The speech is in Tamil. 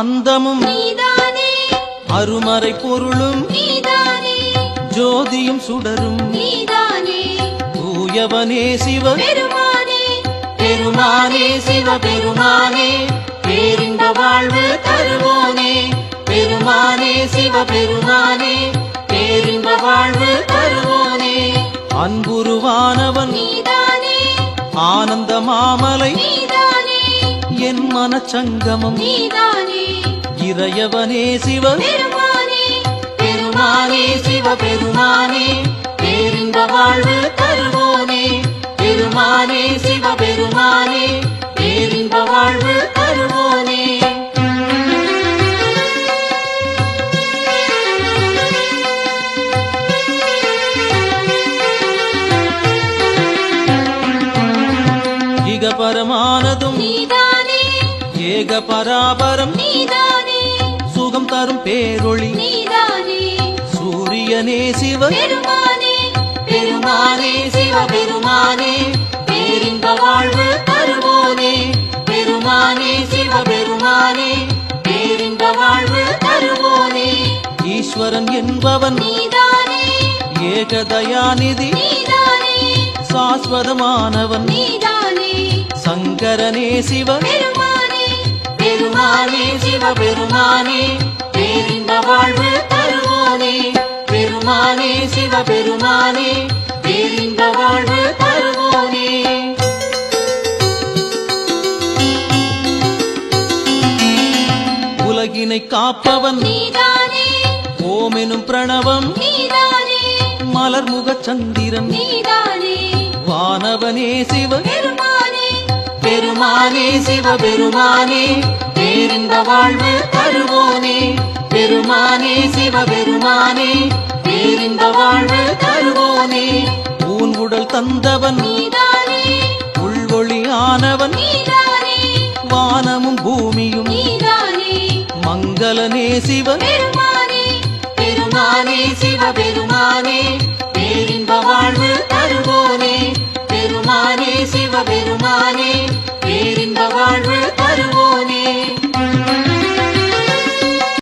அந்தமும் நீதானே, அருமறை பொருளும் நீதானே, ஜோதியும் சுடரும் நீதானே, தூயவனே சிவ பெருமானே, பெருமானே சிவ பெருமானே, பேரின்ப வாழ்வு தருவோனே. பெருமானே சிவ பெருமானே, பேரின்ப வாழ்வு தருவோனே. அன்புருவானவன் நீதானே, ஆனந்த மாமலை, நீதானே, என் மனச்சங்கமம் நீதானே, இறையவனே சிவ பெருமானே, பெருமானே சிவ பெருமானே, பேரின்ப வாழ்வு தருவோனே. பெருமானே சிவ பெருமானே, பேரின்ப வாழ்வு தருவோனே. இக பரமானதும் நீதானே, ஏக பராபரம், நீதானே, சுகம் தரும் பேரொளி, நீதானே, சூரியனே சிவ பெருமானே, பெருமானே சிவ பெருமானே, பேரின்ப வாழ்வு தருவோனே. பெருமானே சிவ பெருமானே, பேரின்ப வாழ்வு தருவோனே. ஈஸ்வரன் என்பவன் நீதானே, ஏகதயாநிதி, நீதானே, சாஸ்வதமானவன் நீதானே, சங்கரனே சிவ பெருமானே, பெருமானே சிவ பெருமானே, பேரின்ப வாழ்வு தருவோனே. பெருமானே சிவ பெருமானே, பேரின்ப வாழ்வு தருவோனே. உலகினை காப்பவன் நீதானே, ஓமெனும் பிரணவம், நீதானே, மலர்முகச் சந்திரன், நீதானே, வானவனே சிவ பெருமானே, பெருமானே சிவ பெருமானே, பேரின்ப வாழ்வு தருவோனே. பெருமானே சிவ பெருமானே, பேரின்ப வாழ்வு தருவோனே. ஊன் உடல் தந்தவன், நீதானே, உள்வொளியானவன், நீதானே, வானமும் பூமியும் நீதானே, மங்களனே சிவ பெருமானே, பெருமானே சிவ பெருமானே,